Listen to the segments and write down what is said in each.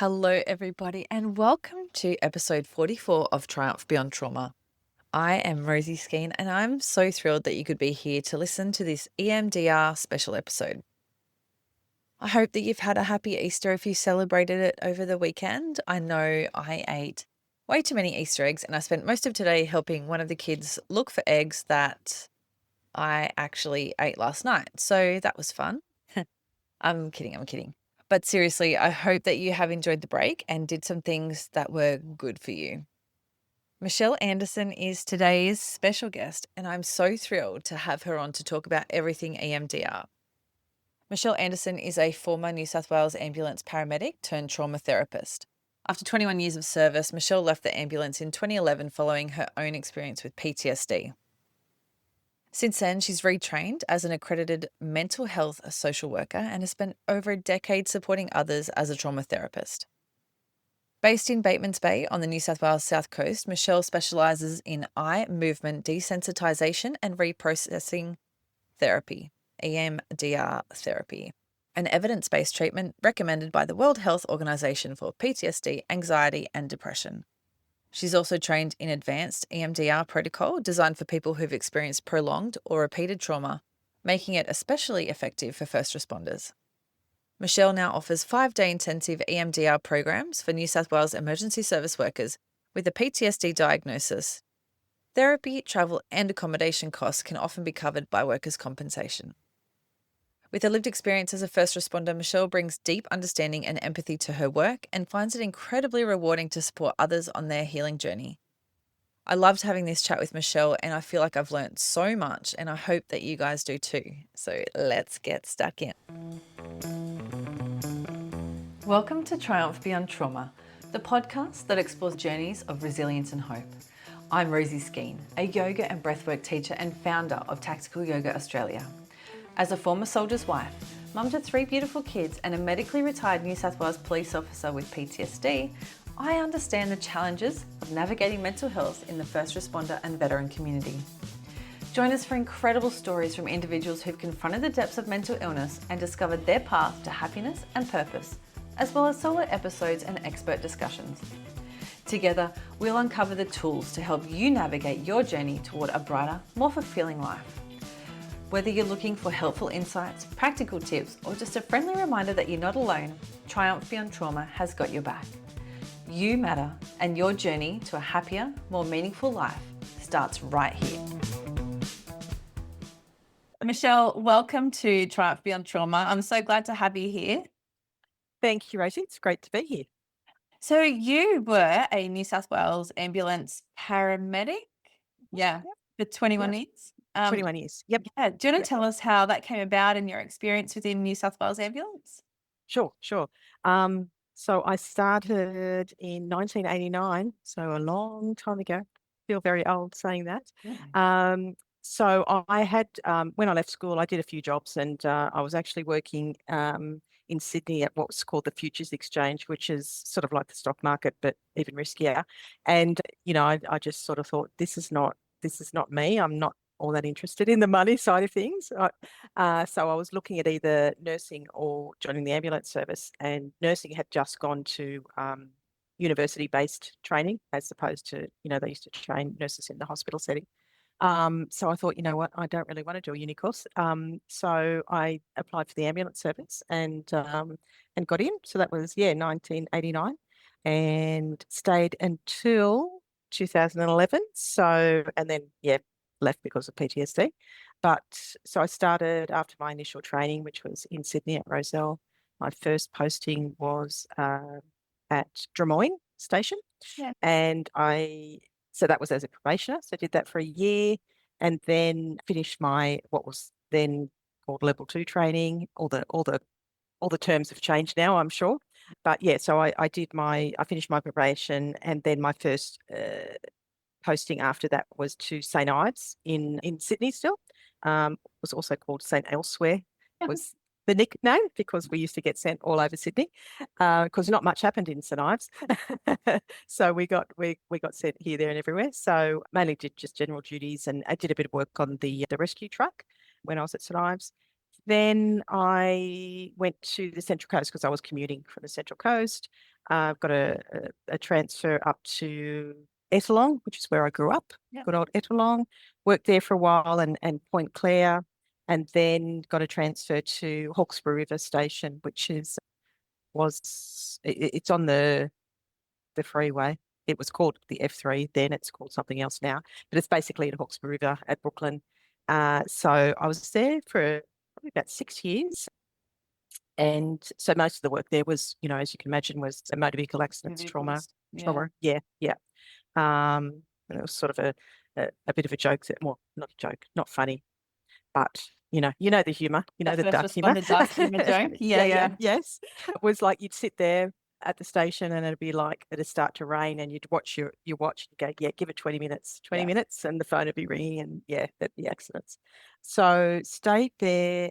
Hello, everybody, and welcome to episode 44 of Triumph Beyond Trauma. I am Rosie Skeen, and I'm so thrilled that you could be here to listen to this EMDR special episode. I hope that you've had a happy Easter if you celebrated it over the weekend. I know I ate way too many Easter eggs, and I spent most of today helping one of the kids look for eggs that I actually ate last night. So that was fun. I'm kidding. But seriously, I hope that you have enjoyed the break and did some things that were good for you. Michelle Anderson is today's special guest, and I'm so thrilled to have her on to talk about everything EMDR. Michelle Anderson is a former New South Wales Ambulance Paramedic turned trauma therapist. After 21 years of service, Michelle left the ambulance in 2011 following her own experience with PTSD. Since then, she's retrained as an accredited mental health social worker and has spent over a decade supporting others as a trauma therapist. Based in Batemans Bay on the New South Wales South Coast, Michelle specialises in eye movement desensitisation and reprocessing therapy, EMDR therapy, an evidence-based treatment recommended by the World Health Organization for PTSD, anxiety and depression. She's also trained in advanced EMDR protocol designed for people who've experienced prolonged or repeated trauma, making it especially effective for first responders. Michelle now offers 5-day intensive EMDR programs for New South Wales emergency service workers with a PTSD diagnosis. Therapy, travel and accommodation costs can often be covered by workers' compensation. With a lived experience as a first responder, Michelle brings deep understanding and empathy to her work and finds it incredibly rewarding to support others on their healing journey. I loved having this chat with Michelle, and I feel like I've learned so much, and I hope that you guys do too. So let's get stuck in. Welcome to Triumph Beyond Trauma, the podcast that explores journeys of resilience and hope. I'm Rosie Skeen, a yoga and breathwork teacher and founder of Tactical Yoga Australia. As a former soldier's wife, mum to 3 beautiful kids and a medically retired New South Wales police officer with PTSD, I understand the challenges of navigating mental health in the first responder and veteran community. Join us for incredible stories from individuals who've confronted the depths of mental illness and discovered their path to happiness and purpose, as well as solo episodes and expert discussions. Together, we'll uncover the tools to help you navigate your journey toward a brighter, more fulfilling life. Whether you're looking for helpful insights, practical tips, or just a friendly reminder that you're not alone, Triumph Beyond Trauma has got your back. You matter, and your journey to a happier, more meaningful life starts right here. Michelle, welcome to Triumph Beyond Trauma. I'm so glad to have you here. Thank you, Rosie. It's great to be here. So you were a New South Wales ambulance paramedic? Yeah, for 21 years. 21 years. Yep. Yeah. Do you want to tell us how that came about and your experience within New South Wales Ambulance? Sure. So I started in 1989, so a long time ago. Feel very old saying that. So I had, when I left school, I did a few jobs, and I was actually working in Sydney at what was called the Futures Exchange, which is sort of like the stock market, but even riskier. And, I just sort of thought, this is not me. I'm not all that interested in the money side of things. So I was looking at either nursing or joining the ambulance service, and nursing had just gone to university-based training as opposed to, they used to train nurses in the hospital setting. So I thought, you know what, I don't really want to do a uni course. So I applied for the ambulance service and got in. So that was, 1989, and stayed until 2011. So, and then, left because of PTSD. But so I started after my initial training, which was in Sydney at Rozelle. My first posting was at Drummoyne Station. And so that was as a probationer. So I did that for a year, and then finished my what was then called level 2 training. All the terms have changed now, I'm sure. But so I finished my probation, and then my first posting after that was to St Ives in Sydney still. Was also called St Elsewhere, was the nickname, because we used to get sent all over Sydney because not much happened in St Ives. So we got sent here, there and everywhere. So mainly did just general duties, and I did a bit of work on the rescue truck when I was at St Ives. Then I went to the Central Coast because I was commuting from the Central Coast. I've got a transfer up to Ettalong, which is where I grew up. Yep. Good old Ettalong. Worked there for a while and Point Clare, and then got a transfer to Hawkesbury River Station, which it's on the freeway. It was called the F3 then. It's called something else now, but it's basically at Hawkesbury River at Brooklyn. So I was there for probably about 6 years. And so most of the work there was, as you can imagine, was motor vehicle accidents, trauma. Yeah, yeah. And it was sort of a bit of a joke well, not a joke, not funny, but the humor, the duck humor. The duck humor joke. Yeah. Yes. It was like you'd sit there at the station and it'd start to rain, and you'd watch your watch and go, yeah, give it 20 minutes, 20 minutes, and the phone would be ringing, and that'd be accidents. So stayed there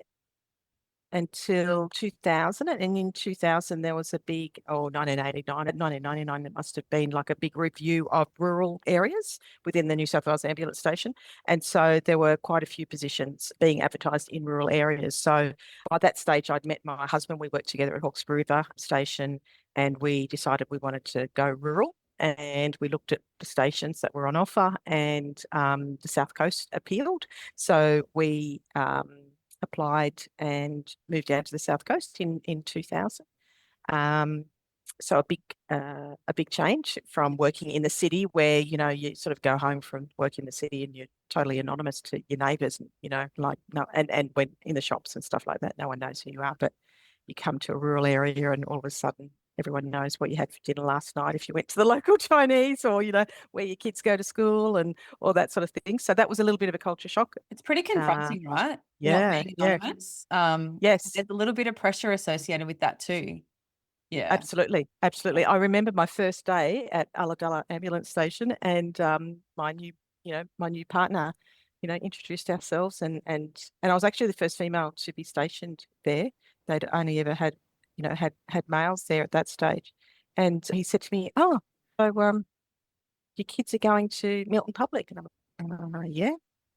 until 2000, and in 2000 there was 1999 it must have been like a big review of rural areas within the New South Wales Ambulance Station, and so there were quite a few positions being advertised in rural areas. So by that stage I'd met my husband. We worked together at Hawkesbury River Station, and we decided we wanted to go rural, and we looked at the stations that were on offer, and the South Coast appealed, so we applied and moved down to the South Coast in 2000. So a big change from working in the city, where you sort of go home from work in the city and you're totally anonymous to your neighbours, like no, and when in the shops and stuff like that, no one knows who you are. But you come to a rural area and all of a sudden everyone knows what you had for dinner last night if you went to the local Chinese, or where your kids go to school and all that sort of thing. So that was a little bit of a culture shock. It's pretty confronting, right? Yeah, Not being anonymous. yes, there's a little bit of pressure associated with that too. Yeah, absolutely. I remember my first day at Ulladulla Ambulance Station, and my new partner, introduced ourselves, and I was actually the first female to be stationed there. They'd only ever had males there at that stage, and he said to me, "Oh, so your kids are going to Milton Public?" And I'm like, "Yeah."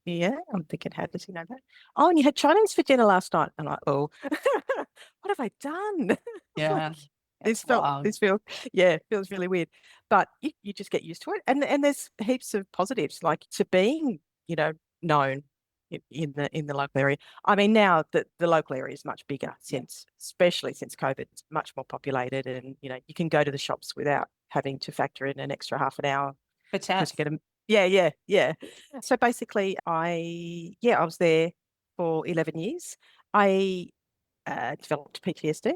Yeah, I'm thinking, how does he know that? "Oh, and you had Chinese for dinner last night." I'm like, "Oh, what have I done?" yeah. This feels really weird, but you just get used to it, and there's heaps of positives, like to being known in the local area. I mean, now the local area is much bigger, especially since COVID. It's much more populated, and you can go to the shops without having to factor in an extra half an hour For because chat. you get them. Yeah. So basically, I was there for 11 years. I developed PTSD,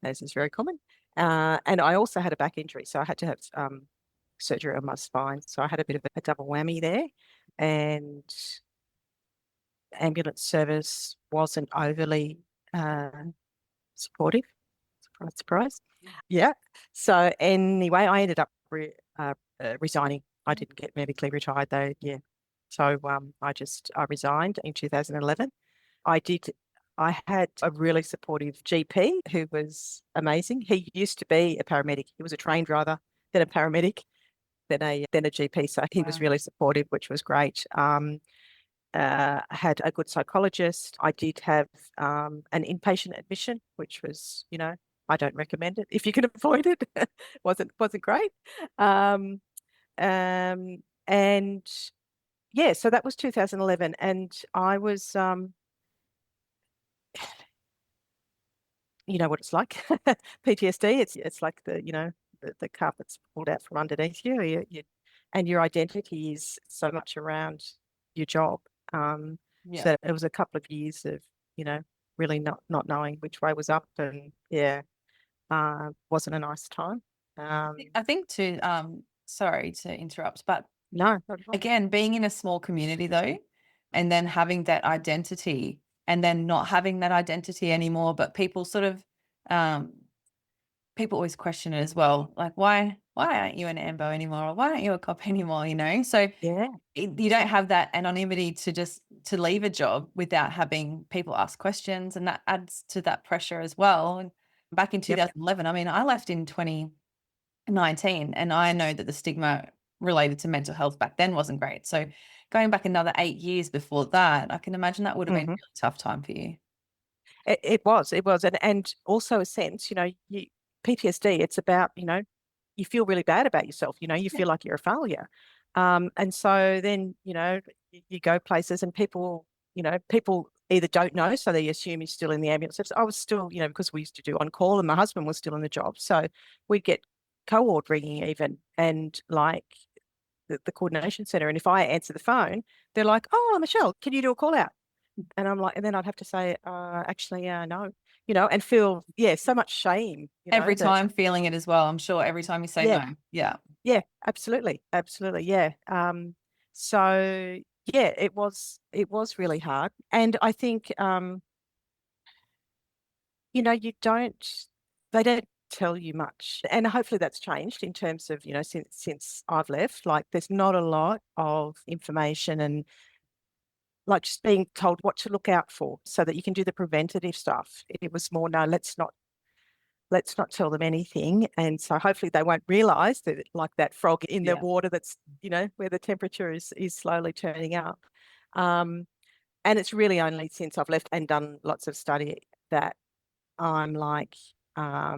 as is very common. And I also had a back injury, so I had to have surgery on my spine. So I had a bit of a double whammy there, and ambulance service wasn't overly supportive. Surprise, surprise. Yeah. So anyway, I ended up resigning. I didn't get medically retired though. Yeah. So I resigned in 2011. I had a really supportive GP who was amazing. He used to be a paramedic. He was a train driver, then a paramedic, then a GP. So he was really supportive, which was great. I had a good psychologist. I did have an inpatient admission, which was, I don't recommend it if you can avoid it. wasn't great. And yeah, so that was 2011, and I was you know what it's like. PTSD, it's like the carpet's pulled out from underneath you. And your identity is so much around your job. So it was a couple of years of really not knowing which way was up, and wasn't a nice time. I think too, sorry to interrupt, but No, not at all. again, being in a small community though, and then having that identity and then not having that identity anymore, but people sort of, people always question it as well. Like, why aren't you an AMBO anymore? Or why aren't you a cop anymore? So Yeah. you don't have that anonymity to leave a job without having people ask questions, and that adds to that pressure as well. And back in 2011, I mean, I left in 2019, and I know that the stigma related to mental health back then wasn't great. So going back another 8 years before that, I can imagine that would have been a really tough time for you. It was, and also a sense, PTSD, it's about, you feel really bad about yourself, you feel like you're a failure. And so then, you go places and people either don't know, so they assume you're still in the ambulance service. I was still, because we used to do on call and my husband was still in the job. So we'd get co-ord ringing even, and like the coordination center. And if I answer the phone, they're like, "Oh, Michelle, can you do a call out?" And I'm like, and then I'd have to say, actually, no, and feel, so much shame, Every that, time feeling it as well. I'm sure every time you say yeah, no. Yeah. yeah, absolutely. Absolutely. Yeah. So yeah, it was really hard. And I think, they don't tell you much. And hopefully that's changed in terms of, since I've left, like there's not a lot of information and like just being told what to look out for so that you can do the preventative stuff. It was more, no, let's not tell them anything. And so hopefully they won't realize that, like that frog in the water that's, where the temperature is slowly turning up. And it's really only since I've left and done lots of study that I'm like, yeah,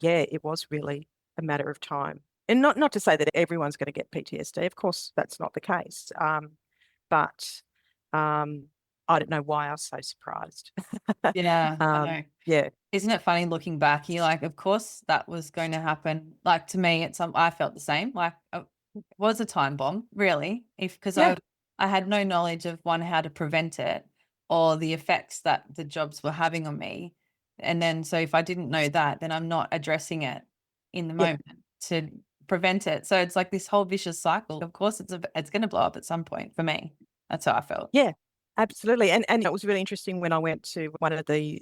it was really a matter of time. And not to say that everyone's going to get PTSD. Of course, that's not the case. But I don't know why I was so surprised. Yeah, I know. Yeah, Isn't it funny looking back? You're like, of course that was going to happen. Like to me, I felt the same. Like it was a time bomb, really. Because yeah, I had no knowledge of one, how to prevent it or the effects that the jobs were having on me. And then so if I didn't know that, then I'm not addressing it in the yeah. moment to prevent it. So it's like this whole vicious cycle. Of course, it's going to blow up at some point for me. That's how I felt. Yeah, absolutely. And it was really interesting when I went to one of the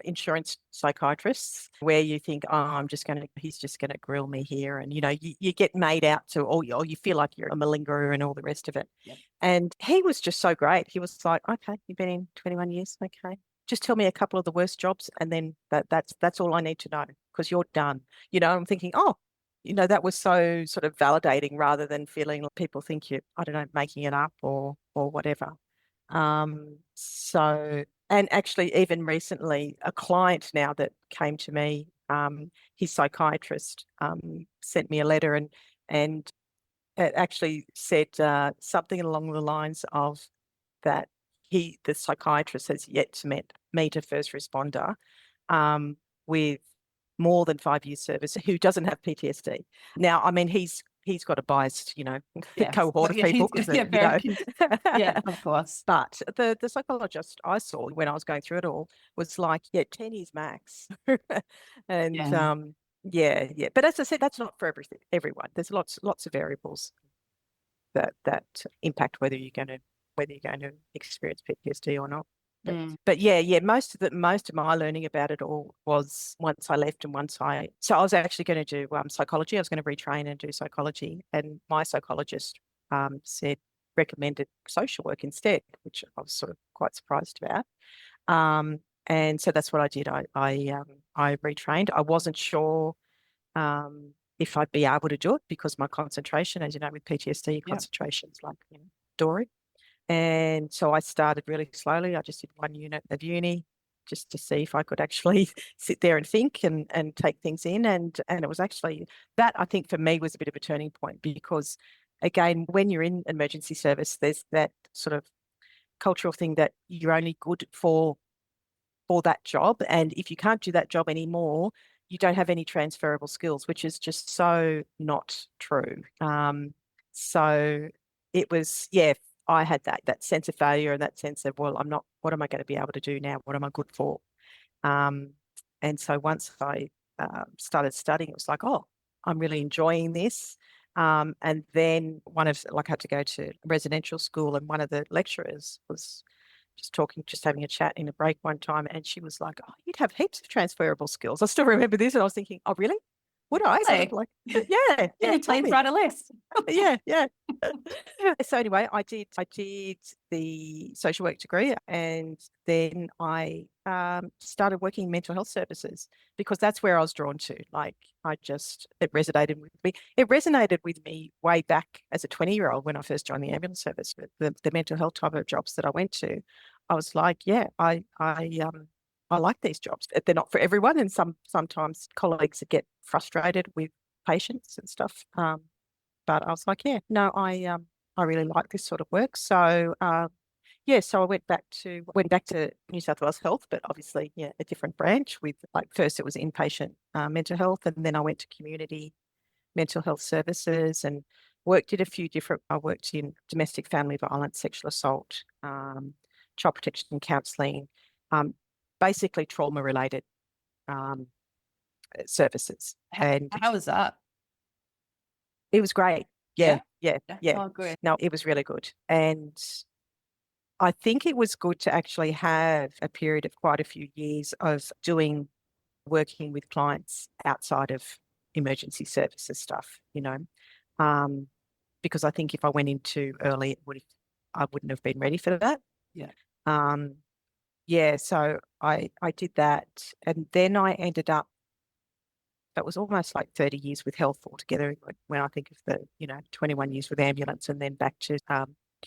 insurance psychiatrists where you think, oh, he's just going to grill me here. And, you get made out to, or you feel like you're a malingerer and all the rest of it. Yep. And he was just so great. He was like, okay, you've been in 21 years. Okay. Just tell me a couple of the worst jobs. And then that's all I need to know because you're done. I'm thinking, oh, that was so sort of validating rather than feeling like people think you're, I don't know, making it up or whatever. So, and actually even recently a client now that came to me, his psychiatrist, sent me a letter and it actually said, something along the lines of that the psychiatrist has yet to meet a first responder, with more than 5 years service who doesn't have PTSD. Now, I mean, he's got a biased, Yes. cohort of people because, Yeah, of course. But the psychologist I saw when I was going through it all was like, 10 years max. And Yeah. yeah. But as I said, that's not for everyone. There's lots of variables that impact whether you're going to experience PTSD or not. But yeah, most of my learning about it all was once I left and so I was actually going to do psychology. I was going to retrain and do psychology, and my psychologist recommended social work instead, which I was sort of quite surprised about. And so that's what I did. I retrained. I wasn't sure if I'd be able to do it because my concentration, as you know, with PTSD, concentration's like Dory. And so I started really slowly. I just did 1 unit of uni just to see if I could actually sit there and think and take things in. And it was actually that, I think, for me was a bit of a turning point because, again, when you're in emergency service, there's that sort of cultural thing that you're only good for that job. And if you can't do that job anymore, you don't have any transferable skills, which is just so not true. So it was, I had that sense of failure and that sense of, well, I'm not, what am I going to be able to do now? What am I good for? And so once I started studying, it was like, oh, I'm really enjoying this. And then I had to go to residential school, and one of the lecturers was just having a chat in a break one time, and she was like, oh, you'd have heaps of transferable skills. I still remember this, and I was thinking, oh, really? Would I? Sort of like, yeah, Please write a list. yeah. So anyway, I did the social work degree, and then I started working in mental health services because that's where I was drawn to. Like, it resonated with me. It resonated with me way back as a 20-year-old when I first joined the ambulance service. The mental health type of jobs that I went to, I was like, yeah, I I like these jobs. They're not for everyone, and sometimes colleagues get frustrated with patients and stuff. But I was like, yeah, no, I really like this sort of work. So yeah, so I went back to New South Wales Health, but obviously, yeah, a different branch with like first it was inpatient mental health, and then I went to community mental health services and I worked in domestic family violence, sexual assault, child protection counselling, um, basically trauma related um, services. And How was that? it was great. Yeah, Yeah. yeah, Yeah. yeah. Oh, good. No, it was really good. And I think it was good to actually have a period of quite a few years of working with clients outside of emergency services stuff, um, because I think if I went into early, I wouldn't have been ready for that. Yeah. Um, yeah, so I did that, and then I ended up. That was almost like 30 years with health altogether. When I think of the 21 years with ambulance, and then back to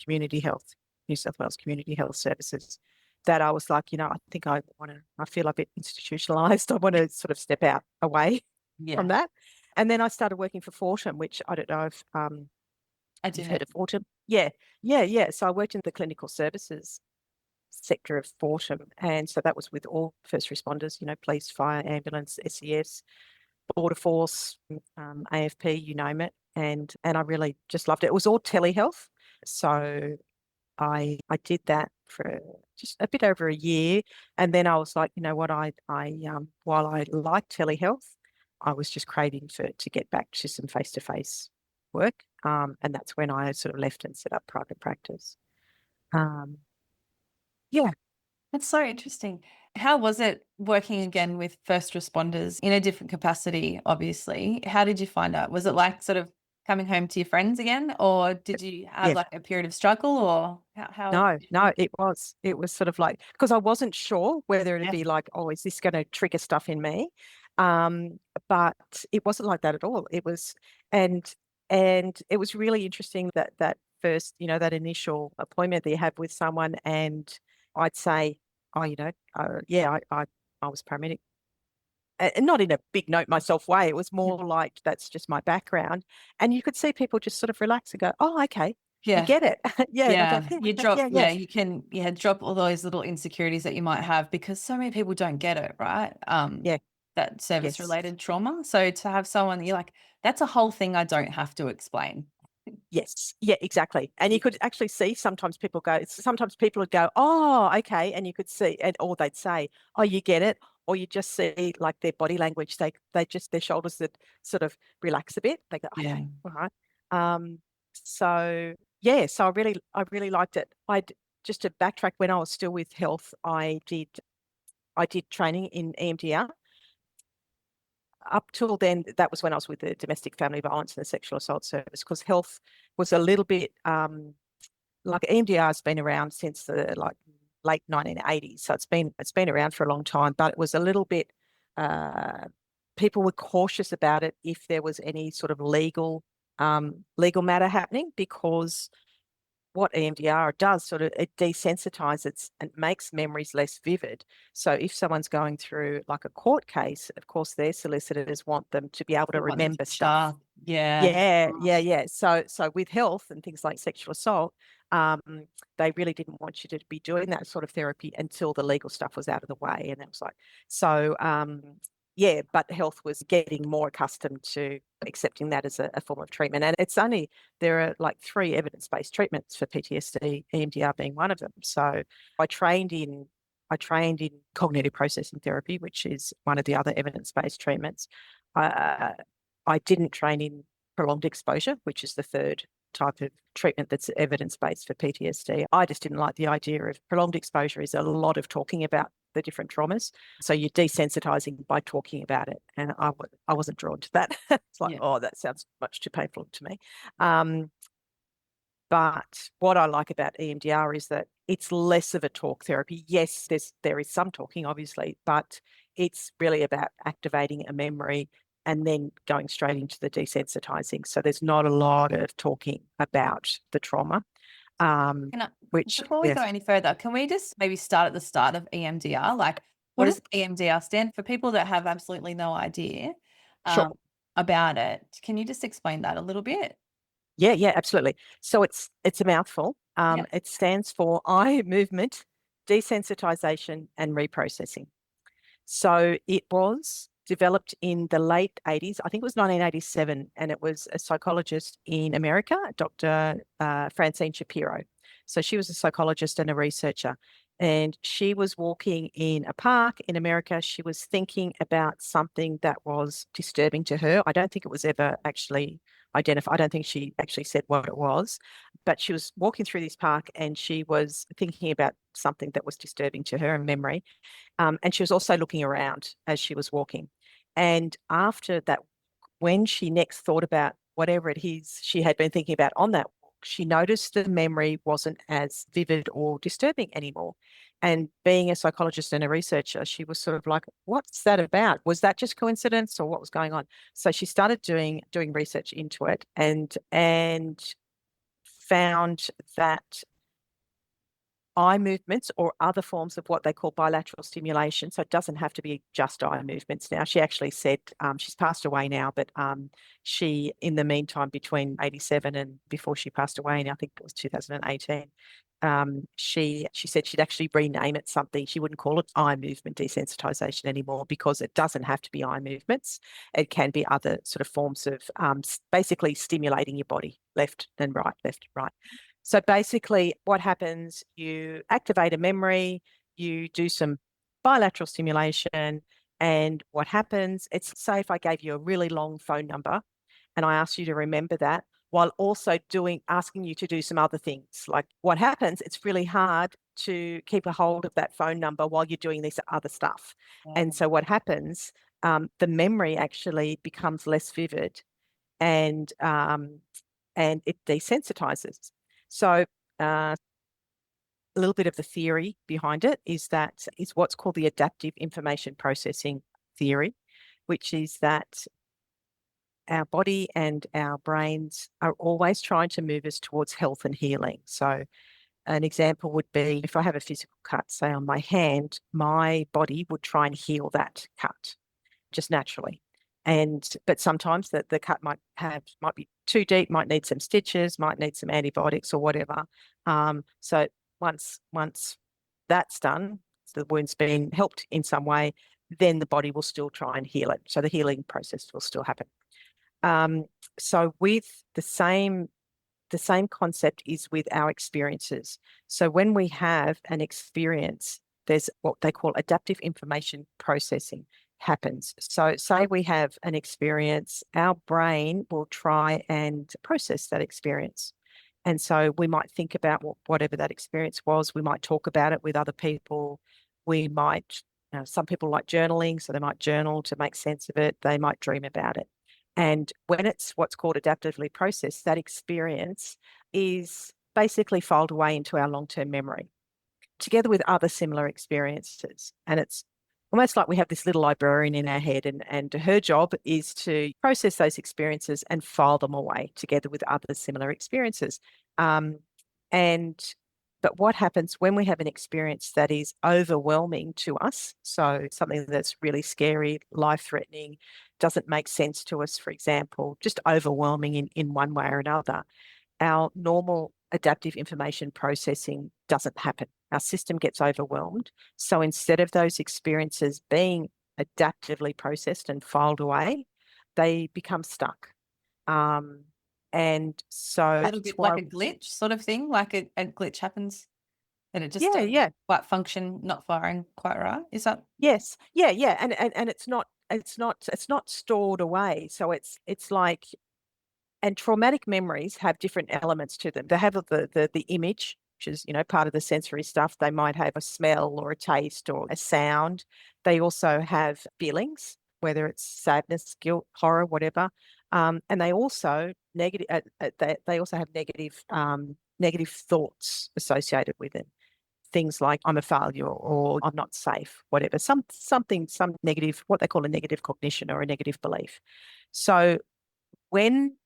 community health, New South Wales Community Health Services. That I was like, I think I feel a bit institutionalized. I want to sort of step out away Yeah. from that. And then I started working for Fortum, which I don't know if I do you've know. heard of Fortum. Yeah, yeah, yeah. So I worked in the clinical services sector of Fortum. And so that was with all first responders, police, fire, ambulance, SES, border force, AFP, you name it. And I really just loved it. It was all telehealth. So I did that for just a bit over a year. And then I was like, you know what, while I like telehealth, I was just craving to get back to some face-to-face work. And that's when I sort of left and set up private practice. Um, yeah, That's so interesting. How was it working again with first responders in a different capacity, obviously? How did you find out? Was it like sort of coming home to your friends again, or did you have yeah. like a period of struggle, or how No, did you no, find it was sort of like, because I wasn't sure whether it'd it? be like, oh, is this going to trigger stuff in me? Um, but it wasn't like that at all. It was, and it was really interesting that first, that initial appointment that you have with someone, and I'd say, oh, yeah, I was paramedic. And not in a big note myself way. It was Yeah. more like that's just my background. And you could see people just sort of relax and go, oh, okay, you Yeah. get it. Yeah. And I Yeah, thought, you yeah, drop, yeah, yeah. yeah, you can, yeah, drop all those little insecurities that you might have because so many people don't get it, right? Yeah. That service Yes. related trauma. So to have someone, you're like, that's a whole thing I don't have to explain. Yes. Yeah, exactly. And you could actually see sometimes people would go, oh, okay. And you could see, or they'd say, oh, you get it. Or you just see like their body language, their shoulders that sort of relax a bit. They go, Yeah. okay, all right. So yeah, so I really liked it. Just to backtrack, when I was still with health, I did training in EMDR. Up till then, that was when I was with the domestic family violence and the sexual assault service, because health was a little bit like EMDR has been around since the late 1980s, so it's been around for a long time, but it was a little bit uh, people were cautious about it if there was any sort of legal matter happening, because what EMDR does, sort of, it desensitizes and makes memories less vivid. So if someone's going through like a court case, of course, their solicitors want them to be able to You want them to remember be stuff. sharp. Yeah. Yeah, yeah, yeah. So with health and things like sexual assault, um, they really didn't want you to be doing that sort of therapy until the legal stuff was out of the way. And it was like, so yeah, but health was getting more accustomed to accepting that as a form of treatment. And there are like 3 evidence-based treatments for PTSD, EMDR being one of them. So I trained in cognitive processing therapy, which is one of the other evidence-based treatments. I didn't train in prolonged exposure, which is the third type of treatment that's evidence-based for PTSD. I just didn't like the idea of prolonged exposure is a lot of talking about the different traumas. So you're desensitizing by talking about it. And I wasn't drawn to that. It's like, Yeah. oh, that sounds much too painful to me. But what I like about EMDR is that it's less of a talk therapy. Yes, there is some talking, obviously, but it's really about activating a memory and then going straight into the desensitizing. So there's not a lot of talking about the trauma, Can I, which, before we go yes, any further, can we just maybe start at the start of EMDR? Like, What does EMDR stand for? People that have absolutely no idea Sure. about it, can you just explain that a little bit? Yeah, absolutely. So it's a mouthful. Yeah. It stands for eye movement, desensitization, and reprocessing. So it was developed in the late 80s. I think it was 1987, and it was a psychologist in America, Dr. Francine Shapiro. So she was a psychologist and a researcher, and she was walking in a park in America. She was thinking about something that was disturbing to her. I don't think it was ever actually identified. I don't think she actually said what it was, but she was walking through this park and she was thinking about something that was disturbing to her in memory. And she was also looking around as she was walking. And after that, when she next thought about whatever it is she had been thinking about on that walk, she noticed the memory wasn't as vivid or disturbing anymore. And being a psychologist and a researcher, she was sort of like, what's that about? Was that just coincidence or what was going on? So she started doing research into it and found that eye movements or other forms of what they call bilateral stimulation. So it doesn't have to be just eye movements now. She actually said she's passed away now, but she, in the meantime, between 87 and before she passed away, and I think it was 2018, she said she'd actually rename it something. She wouldn't call it eye movement desensitization anymore because it doesn't have to be eye movements. It can be other sort of forms of basically stimulating your body left and right, left and right. So basically, what happens, you activate a memory, you do some bilateral stimulation, and what happens, it's say if I gave you a really long phone number and I asked you to remember that while also asking you to do some other things. Like what happens, it's really hard to keep a hold of that phone number while you're doing this other stuff. And so what happens, the memory actually becomes less vivid and it desensitizes. So a little bit of the theory behind it is what's called the adaptive information processing theory, which is that our body and our brains are always trying to move us towards health and healing. So an example would be if I have a physical cut, say on my hand, my body would try and heal that cut just naturally. But sometimes the cut might be too deep, might need some stitches, might need some antibiotics or whatever. So once that's done, the wound's been helped in some way, then the body will still try and heal it. So the healing process will still happen. So with the same concept is with our experiences. So when we have an experience, there's what they call adaptive information processing happens. So say we have an experience, our brain will try and process that experience. And so we might think about whatever that experience was. We might talk about it with other people. We might, some people like journaling, so they might journal to make sense of it. They might dream about it. And when it's what's called adaptively processed, that experience is basically filed away into our long-term memory, together with other similar experiences. And it's almost like we have this little librarian in our head, and her job is to process those experiences and file them away together with other similar experiences. But what happens when we have an experience that is overwhelming to us? So something that's really scary, life-threatening, doesn't make sense to us, for example, just overwhelming in one way or another. Our normal adaptive information processing doesn't happen. Our system gets overwhelmed. So instead of those experiences being adaptively processed and filed away, they become stuck. And so A little bit like a glitch sort of thing, like a glitch happens and it just doesn't quite function, not firing quite right. Is that? Yes. Yeah. And it's not stored away. So it's like, and traumatic memories have different elements to them. They have the image, which is, part of the sensory stuff. They might have a smell or a taste or a sound. They also have feelings, whether it's sadness, guilt, horror, whatever. And they also they also have negative thoughts associated with them. Things like I'm a failure or I'm not safe, whatever. Some negative, what they call a negative cognition or a negative belief. So when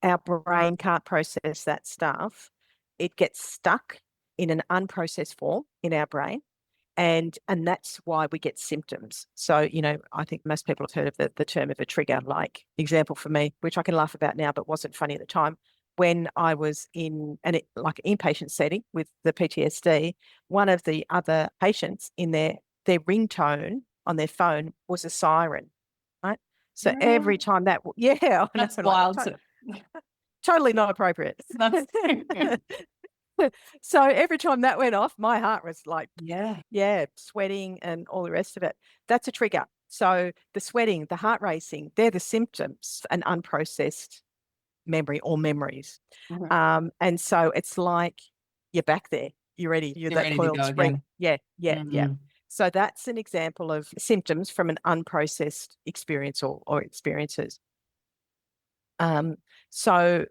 our brain can't process that stuff, it gets stuck in an unprocessed form in our brain. And that's why we get symptoms. So, I think most people have heard of the term of a trigger, like example for me, which I can laugh about now, but wasn't funny at the time. When I was in like inpatient setting with the PTSD, one of the other patients in their ringtone on their phone was a siren, right? So every time that, yeah, That's wild. Totally not appropriate. That's So every time that went off, my heart was like, yeah, sweating and all the rest of it. That's a trigger. So the sweating, the heart racing, they're the symptoms, an unprocessed memory or memories. And so it's like you're back there. You're ready. You're that ready to coiled go spring. again. Yeah. So that's an example of symptoms from an unprocessed experience or experiences. So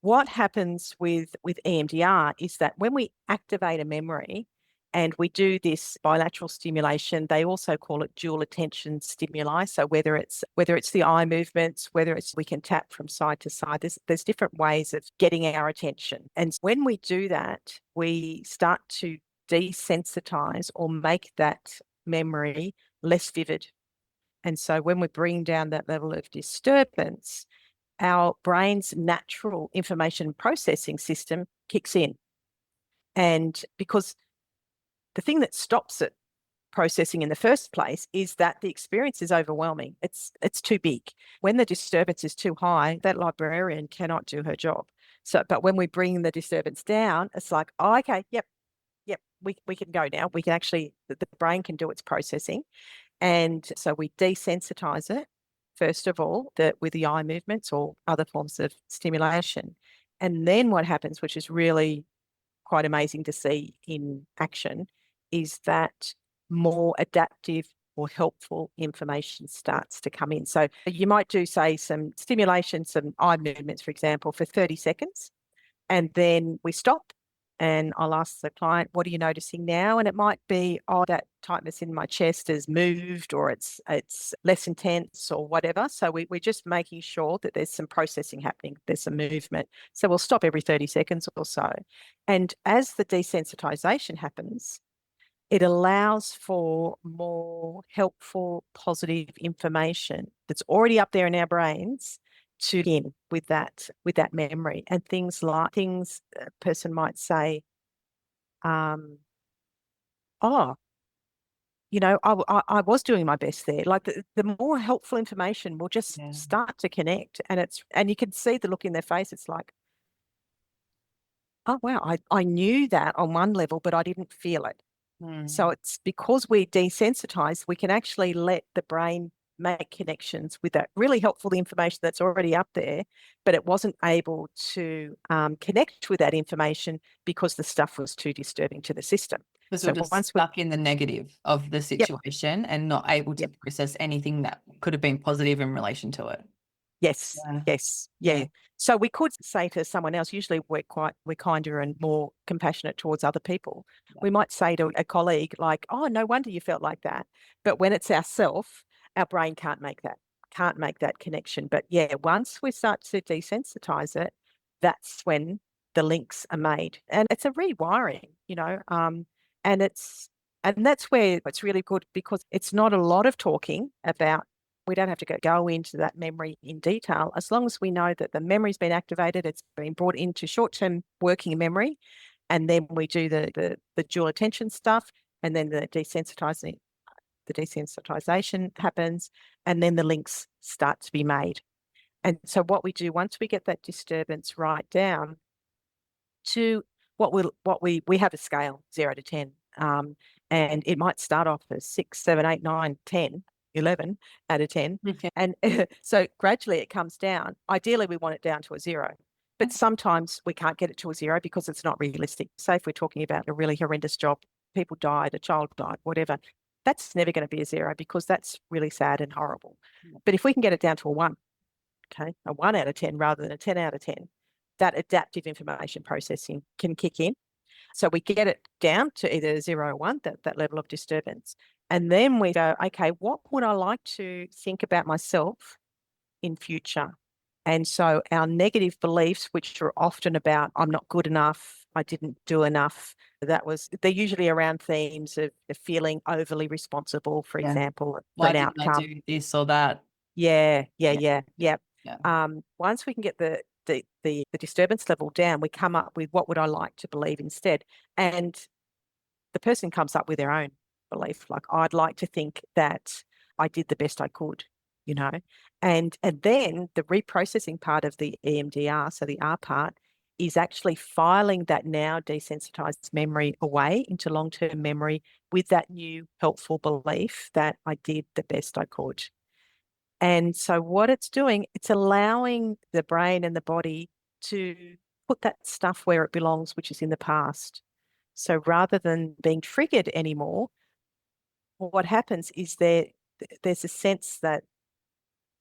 what happens with EMDR is that when we activate a memory and we do this bilateral stimulation, they also call it dual attention stimuli. So whether it's the eye movements, whether it's we can tap from side to side, there's different ways of getting our attention. And when we do that, we start to desensitize or make that memory less vivid. And so when we bring down that level of disturbance, our brain's natural information processing system kicks in. And because the thing that stops it processing in the first place is that the experience is overwhelming. It's too big. When the disturbance is too high, that librarian cannot do her job. So, but when we bring the disturbance down, it's like, oh, okay, yep, we can go now. We can actually, the brain can do its processing. And so we desensitize it, first of all, with the eye movements or other forms of stimulation. And then what happens, which is really quite amazing to see in action, is that more adaptive or helpful information starts to come in. So you might do, say, some stimulation, some eye movements, for example, for 30 seconds, and then we stop. And I'll ask the client, what are you noticing now? And it might be, oh, that tightness in my chest has moved, or it's less intense or whatever. So we're just making sure that there's some processing happening, there's some movement. So we'll stop every 30 seconds or so. And as the desensitization happens, it allows for more helpful, positive information that's already up there in our brains to in with that memory. And things a person might say, oh, I was doing my best there. Like the more helpful information will just start to connect, and you can see the look in their face. It's like, oh wow, I knew that on one level, but I didn't feel it. So it's because we desensitize, we can actually let the brain make connections with that really helpful information that's already up there, but it wasn't able to connect with that information because the stuff was too disturbing to the system. So we're just stuck in the negative of the situation and not able to process anything that could have been positive in relation to it. Yes. So we could say to someone else, usually we're kinder and more compassionate towards other people. We might say to a colleague like, oh, no wonder you felt like that. But when it's ourself, our brain can't make that connection. But once we start to desensitize it, that's when the links are made. And it's a rewiring, and that's where it's really good, because it's not a lot of talking about. We don't have to go into that memory in detail, as long as we know that the memory's been activated, it's been brought into short-term working memory, and then we do the dual attention stuff, and then the desensitization happens, and then the links start to be made. And so what we do once we get that disturbance right down to what we have a scale 0 to 10, and it might start off as 6, 7, 8, 9, 10. 11 out of 10. And so gradually it comes down. Ideally, we want it down to a 0. But sometimes we can't get it to a 0 because it's not realistic. Say if we're talking about a really horrendous job, people died, a child died, whatever, that's never going to be a 0 because that's really sad and horrible. But if we can get it down to a 1, okay, a 1 out of 10 rather than a 10 out of 10, that adaptive information processing can kick in. So we get it down to either 0 or 1, that level of disturbance. And then we go, okay, what would I like to think about myself in future? And so our negative beliefs, which are often about, I'm not good enough, I didn't do enough, they're usually around themes of feeling overly responsible, for Yeah. example, for Why an didn't I outcome. do this or that? Yeah. Yeah. Once we can get the disturbance level down, we come up with what would I like to believe instead. And the person comes up with their own belief. Like, I'd like to think that I did the best I could, you know. And then the reprocessing part of the EMDR, so the R part, is actually filing that now desensitized memory away into long-term memory with that new helpful belief that I did the best I could. And so what it's doing, it's allowing the brain and the body to put that stuff where it belongs, which is in the past. So rather than being triggered anymore, what happens is there's a sense that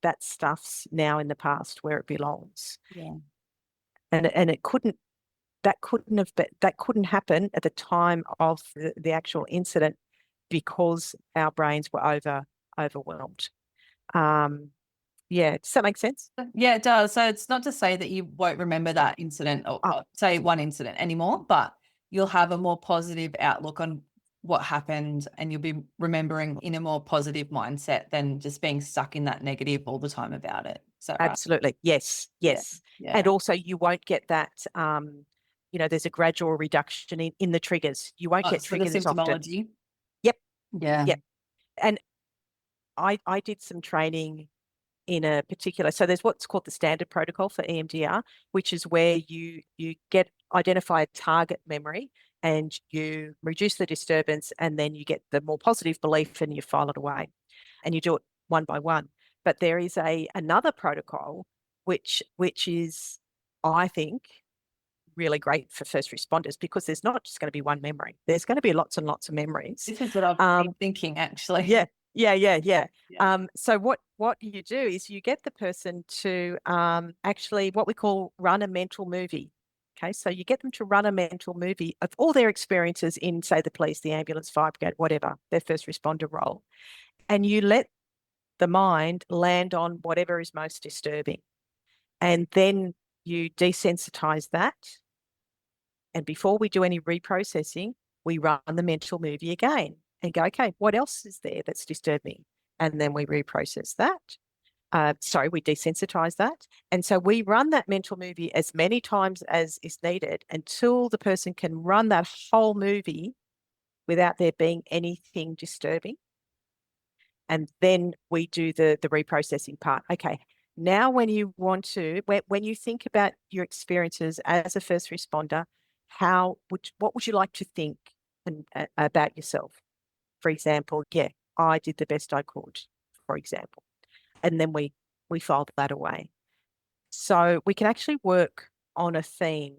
that stuff's now in the past where it belongs. Yeah. And it couldn't that couldn't happen at the time of the actual incident because our brains were overwhelmed. Yeah, does that make sense? Yeah, it does. So it's not to say that you won't remember that incident or say one incident anymore, but you'll have a more positive outlook on what happened and you'll be remembering in a more positive mindset than just being stuck in that negative all the time about it. Is that right? Absolutely. Yes. Yeah. And also you won't get that, there's a gradual reduction in the triggers. You won't get So the triggered as often. symptomology. Yep. Yeah. Yep. And I did some training in a particular, so there's what's called the standard protocol for EMDR, which is where you identify a target memory and you reduce the disturbance, and then you get the more positive belief and you file it away, and you do it one by one. But there is another protocol which is, I think, really great for first responders, because there's not just going to be one memory. There's going to be lots and lots of memories. This is what I've been thinking, actually. Yeah. Yeah. So what you do is you get the person to actually what we call run a mental movie. Okay, so you get them to run a mental movie of all their experiences in, say, the police, the ambulance, fire brigade, whatever, their first responder role. And you let the mind land on whatever is most disturbing. And then you desensitize that. And before we do any reprocessing, we run the mental movie again and go, okay, what else is there that's disturbing? And then we reprocess that. We desensitize that. And so we run that mental movie as many times as is needed until the person can run that whole movie without there being anything disturbing. And then we do the reprocessing part. Okay, now when you think about your experiences as a first responder, what would you like to think about yourself? For example, yeah, I did the best I could, for example. And then we file that away. So we can actually work on a theme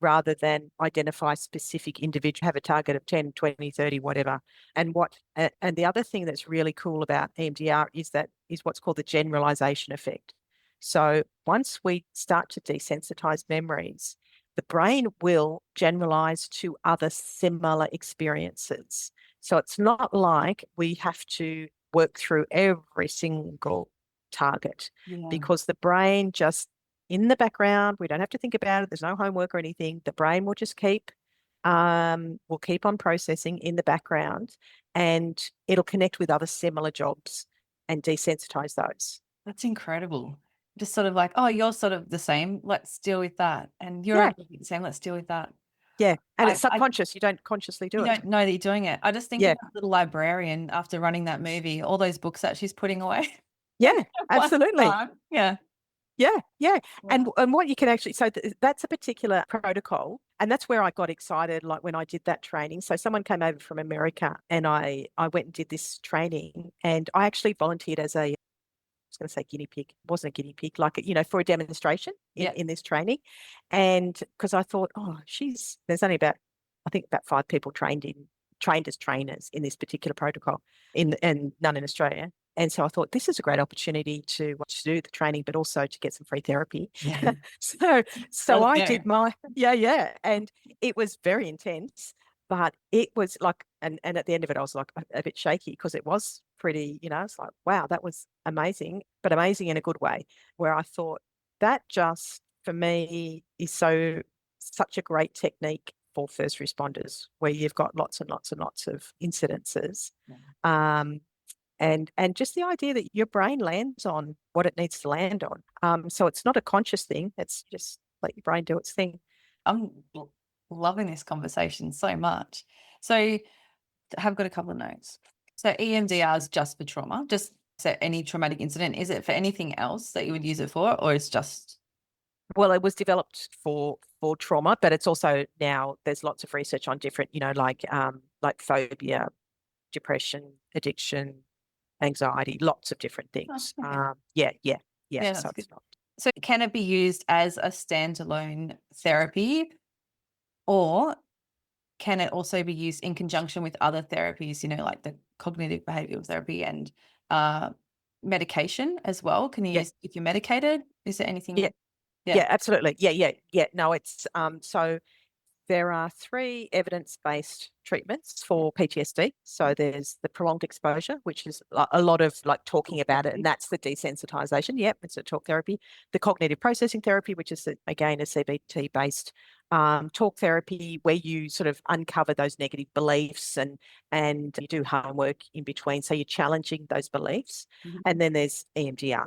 rather than identify specific individual, have a target of 10, 20, 30, whatever. And the other thing that's really cool about EMDR is what's called the generalization effect. So once we start to desensitize memories, the brain will generalize to other similar experiences. So it's not like we have to work through every single target, because the brain just, in the background, we don't have to think about it. There's no homework or anything. The brain will just keep on processing in the background, and it'll connect with other similar jobs and desensitize those. That's incredible. Just sort of like, oh, you're sort of the same. Let's deal with that. And you're the same. Let's deal with that. Yeah. And it's subconscious. You don't consciously do it. You don't know that you're doing it. I just think of that little librarian after running that movie, all those books that she's putting away. Yeah, absolutely. Yeah. And what you can actually, so that's a particular protocol. And that's where I got excited, like when I did that training. So someone came over from America and I went and did this training, and I actually volunteered as I was going to say guinea pig. It wasn't a guinea pig, like, for a demonstration in this training. And because I thought, there's only about 5 people trained as trainers in this particular protocol, and none in Australia. And so I thought, this is a great opportunity to do the training, but also to get some free therapy. Yeah. so I did my, and it was very intense, but it was like, and at the end of it, I was like a bit shaky, because it was pretty, it's like, wow, that was amazing, but amazing in a good way, where I thought, that just, for me, is such a great technique for first responders, where you've got lots and lots and lots of incidences. And just the idea that your brain lands on what it needs to land on. So it's not a conscious thing. It's just let your brain do its thing. I'm loving this conversation so much. So I've got a couple of notes. So EMDR is just for trauma, just so any traumatic incident. Is it for anything else that you would use it for, or it's just? Well, it was developed for trauma, but it's also now there's lots of research on different, like phobia, depression, addiction, anxiety, lots of different things. Okay. Yeah. Yeah, So that's good. it's not. So can it be used as a standalone therapy, or can it also be used in conjunction with other therapies, like the cognitive behavioral therapy and medication as well? Can you Yeah, use if you're medicated? Is there anything? Yeah. yeah, absolutely. Yeah. No, it's so there are 3 evidence-based treatments for PTSD. So there's the prolonged exposure, which is a lot of like talking about it, and that's the desensitization. Yep, it's a talk therapy. The cognitive processing therapy, which is again a CBT-based talk therapy, where you sort of uncover those negative beliefs and you do homework in between. So you're challenging those beliefs. And then there's EMDR.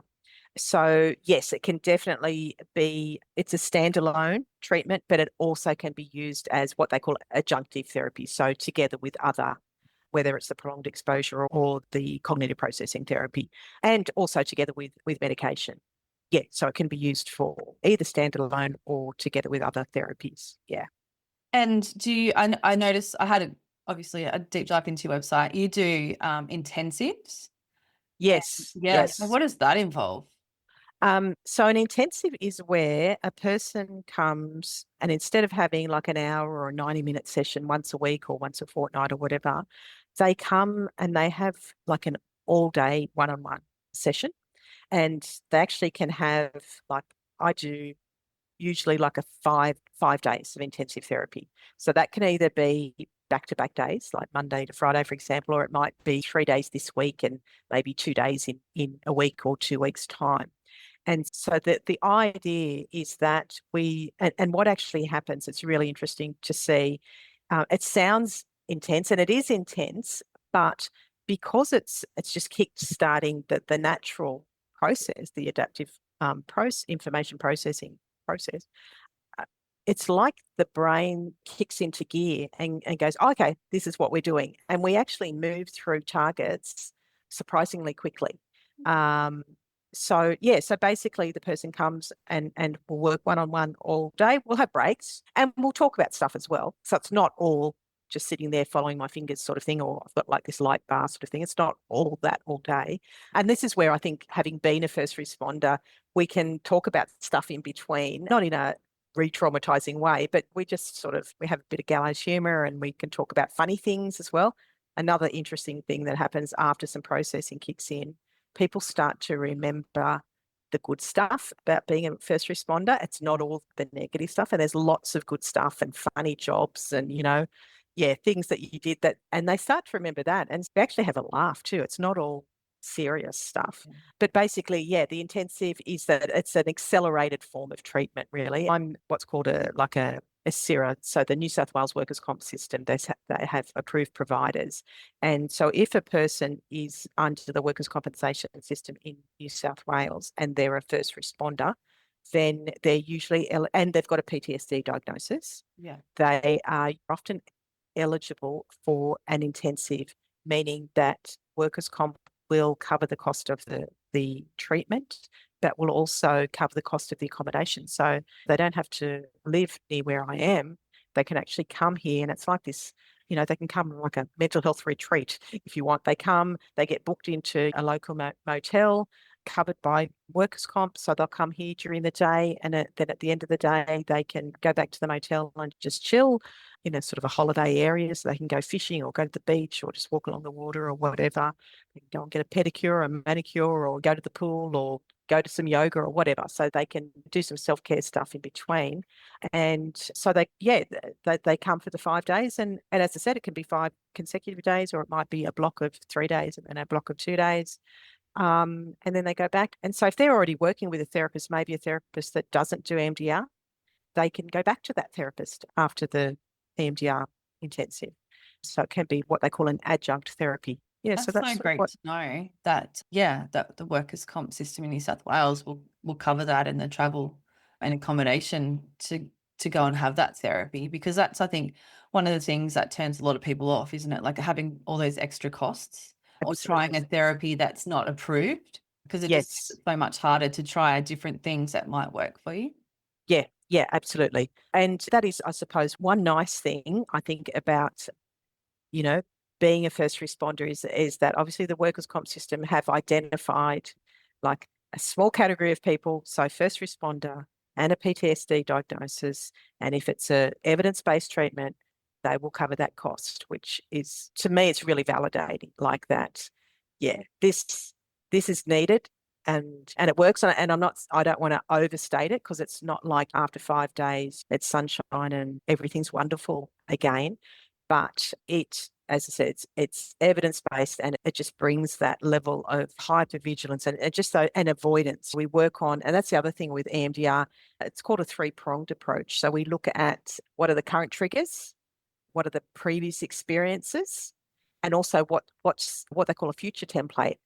So yes, it can definitely be, it's a standalone treatment, but it also can be used as what they call adjunctive therapy. So together with other, whether it's the prolonged exposure or the cognitive processing therapy, and also together with medication. Yeah, so it can be used for either standalone or together with other therapies. Yeah. And do you? I noticed I had obviously a deep dive into your website. You do intensives. Yes. Yeah. So Yes. what does that involve? So an intensive is where a person comes and instead of having like an hour or a 90-minute session once a week or once a fortnight or whatever, they come and they have like an all-day one-on-one session. And they actually can have, like, I do usually like a five days of intensive therapy. So that can either be back-to-back days, like Monday to Friday, for example, or it might be 3 days this week and maybe 2 days in a week or 2 weeks' time. And so the idea is that and what actually happens, it's really interesting to see. It sounds intense, and it is intense, but because it's just kick-starting the natural process, the adaptive information processing process, uh, it's like the brain kicks into gear and goes, oh, okay, this is what we're doing. And we actually move through targets surprisingly quickly. So yeah, so basically the person comes and we'll work one-on-one all day. We'll have breaks and we'll talk about stuff as well. So it's not all just sitting there following my fingers sort of thing, or I've got like this light bar sort of thing. It's not all that all day. And this is where I think, having been a first responder, we can talk about stuff in between, not in a re-traumatizing way, but we have a bit of gallows humor and we can talk about funny things as well. Another interesting thing that happens after some processing kicks in, people start to remember the good stuff about being a first responder. It's not all the negative stuff. And there's lots of good stuff and funny jobs and, things that you did and they start to remember that. And we actually have a laugh too. It's not all serious stuff. But basically, yeah, the intensive is that it's an accelerated form of treatment, really. I'm what's called a CIRA, so the New South Wales Workers' Comp system, they have approved providers. And so if a person is under the workers' compensation system in New South Wales and they're a first responder, then they're usually, and they've got a PTSD diagnosis, they are often eligible for an intensive, meaning that workers' comp will cover the cost of the treatment, but will also cover the cost of the accommodation. So they don't have to live near where I am. They can actually come here, and it's like this, they can come like a mental health retreat if you want. They come, they get booked into a local motel covered by workers' comp. So they'll come here during the day, and then at the end of the day, they can go back to the motel and just chill in a sort of a holiday area. So they can go fishing or go to the beach or just walk along the water or whatever. They can go and get a pedicure or a manicure or go to the pool or go to some yoga or whatever. So they can do some self-care stuff in between. And so they come for the 5 days. And as I said, it can be 5 consecutive days, or it might be a block of 3 days and then a block of 2 days. And then they go back. And so if they're already working with a therapist, maybe a therapist that doesn't do EMDR, they can go back to that therapist after the EMDR intensive. So it can be what they call an adjunct therapy. Yeah, so That's that's so sort of great what. to know that, that the workers' comp system in New South Wales will cover that in the travel and accommodation to go and have that therapy, because that's, I think, one of the things that turns a lot of people off, isn't it? Like having all those extra costs or trying a Absolutely. therapy that's not approved, because it just Yes. makes it so much harder to try different things that might work for you. Yeah, yeah, absolutely. And that is, I suppose, one nice thing I think about, you know, being a first responder is that obviously the workers' comp system have identified like a small category of people, so first responder and a PTSD diagnosis. And if it's a evidence-based treatment, they will cover that cost, which is, to me, it's really validating like that. Yeah, this is needed and it works on it. And I don't want to overstate it, because it's not like after 5 days it's sunshine and everything's wonderful again. But it, as I said, it's evidence-based, and it just brings that level of hypervigilance and just an avoidance we work on. And that's the other thing with EMDR. It's called a three-pronged approach. So we look at what are the current triggers, what are the previous experiences, and also what they call a future template.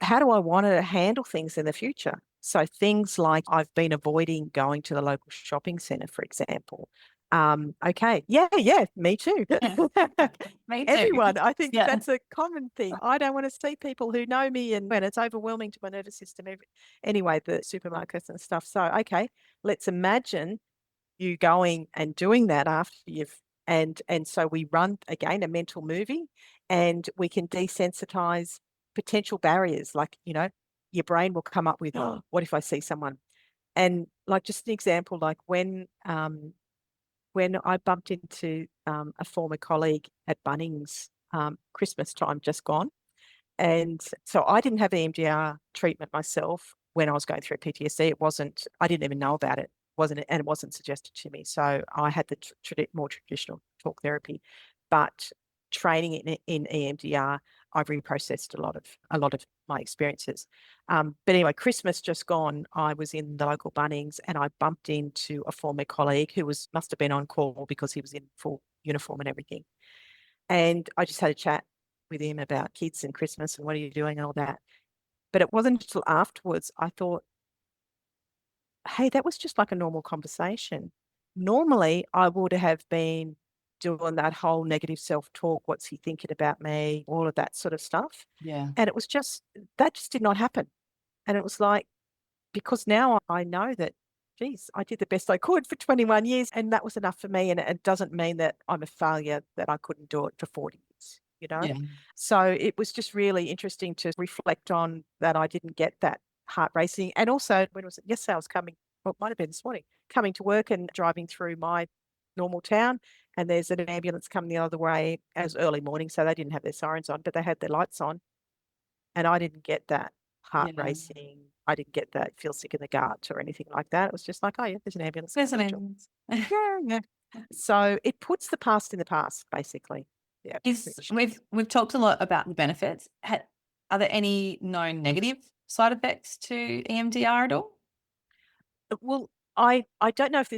How do I want to handle things in the future? So things like I've been avoiding going to the local shopping centre, for example. Okay. Yeah, me too. Me too. Everyone, I think Yeah. that's a common thing. I don't want to see people who know me, and when it's overwhelming to my nervous system. Anyway, the supermarkets and stuff. So, okay, let's imagine you going and doing that after you've and so we run again a mental movie, and we can desensitize potential barriers. Like, your brain will come up with, oh, what if I see someone? And like, just an example, like when I bumped into a former colleague at Bunnings, Christmas time just gone. And so I didn't have EMDR treatment myself when I was going through PTSD. I didn't even know about it. And it wasn't suggested to me. So I had the more traditional talk therapy. But training in EMDR, I've reprocessed a lot of my experiences. But anyway, Christmas just gone, I was in the local Bunnings, and I bumped into a former colleague who must have been on call because he was in full uniform and everything. And I just had a chat with him about kids and Christmas and what are you doing and all that. But it wasn't until afterwards I thought, hey, that was just like a normal conversation. Normally, I would have been doing that whole negative self-talk. What's he thinking about me? All of that sort of stuff. Yeah. And that just did not happen. And it was like, because now I know that, geez, I did the best I could for 21 years, and that was enough for me. And it doesn't mean that I'm a failure, that I couldn't do it for 40 years. Yeah. So it was just really interesting to reflect on that. I didn't get that heart racing. And also, when was it? Yesterday, I was coming, well, it might have been this morning, coming to work and driving through my normal town. And there's an ambulance coming the other way. As early morning, so they didn't have their sirens on, but they had their lights on. And I didn't get that heart Yeah. racing. I didn't get that feel sick in the gut or anything like that. It was just like, oh yeah, there's an ambulance. There's an Job. end. Yeah. So it puts the past in the past, basically. Yeah. We've talked a lot about the benefits. Are there any known negative side effects to EMDR at all? Well, I don't know if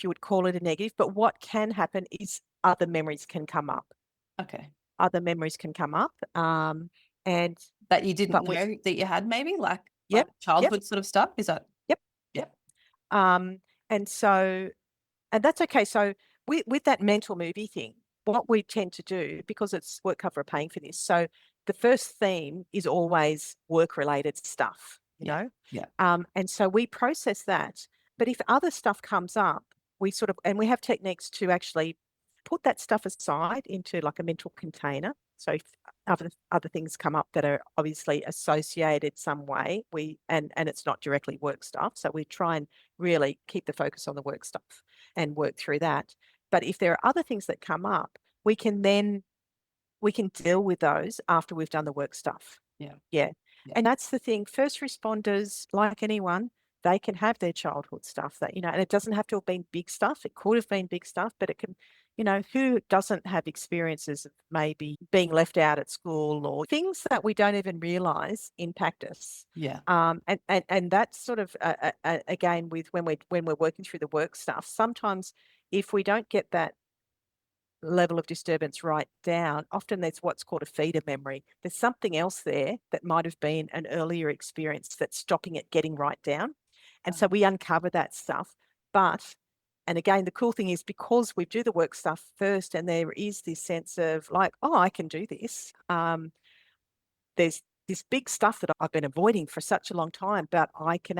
you would call it a negative, but what can happen is other memories can come up. Okay. Other memories can come up. And That you didn't but with know that you had, maybe like yep, yep, childhood sort of stuff? Is that? yep. Yep. Um, and so and that's okay. So with that mental movie thing, what we tend to do, because it's WorkCover are paying for this, so the first theme is always work-related stuff, Yeah. Yeah. and so we process that. But if other stuff comes up, and we have techniques to actually put that stuff aside into like a mental container. So if other things come up that are obviously associated some way, and it's not directly work stuff, so we try and really keep the focus on the work stuff and work through that. But if there are other things that come up, we can deal with those after we've done the work stuff. Yeah. Yeah. Yeah. And that's the thing. First responders, like anyone, they can have their childhood stuff and it doesn't have to have been big stuff. It could have been big stuff, but it can, who doesn't have experiences of maybe being left out at school or things that we don't even realize impact us. Yeah. And that's sort of again with when we're working through the work stuff. Sometimes if we don't get that level of disturbance right down, often there's what's called a feeder memory. There's something else there that might have been an earlier experience that's stopping it getting right down. And so we uncover that stuff. And again, the cool thing is because we do the work stuff first and there is this sense of like, oh, I can do this. There's this big stuff that I've been avoiding for such a long time, but I can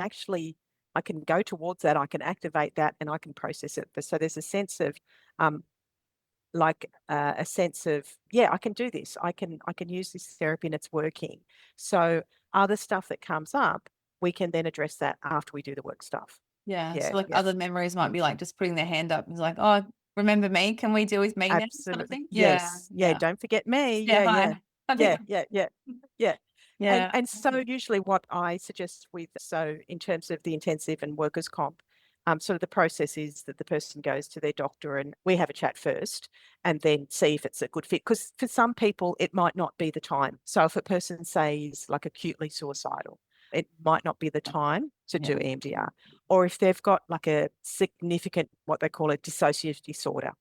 go towards that, I can activate that and I can process it. So there's a sense of yeah, I can do this. I can use this therapy and it's working. So other stuff that comes up, we can then address that after we do the work stuff. Yeah. Yeah, So, like, yeah, other memories might be, like, just putting their hand up and it's like, "Oh, remember me? Can we deal with me now?" Kind of absolutely. thing? Yeah, Yes. Yeah, yeah. don't forget me. Yeah, Yeah, yeah. hi. I Yeah, think yeah, yeah. Yeah. yeah. And so usually what I suggest in terms of the intensive and workers' comp, sort of the process is that the person goes to their doctor and we have a chat first and then see if it's a good fit. Because for some people, it might not be the time. So if a person says like acutely suicidal, it might not be the time to Yeah. do EMDR. Or if they've got like a significant, what they call a dissociative disorder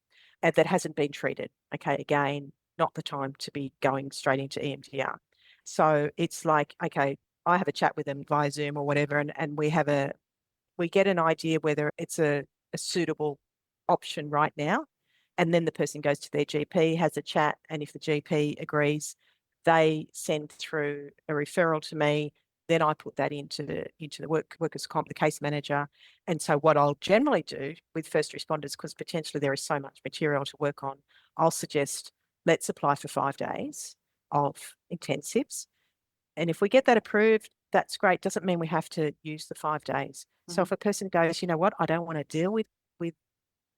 that hasn't been treated, okay, again, not the time to be going straight into EMDR. So it's like, okay, I have a chat with them via Zoom or whatever, and we get an idea whether it's a suitable option right now. And then the person goes to their GP, has a chat, and if the GP agrees, they send through a referral to me. Then I put that into the workers' comp, the case manager. And so what I'll generally do with first responders, because potentially there is so much material to work on, I'll suggest let's apply for 5 days of intensives. And if we get that approved, that's great. Doesn't mean we have to use the 5 days. So if a person goes, you know what, I don't want to deal with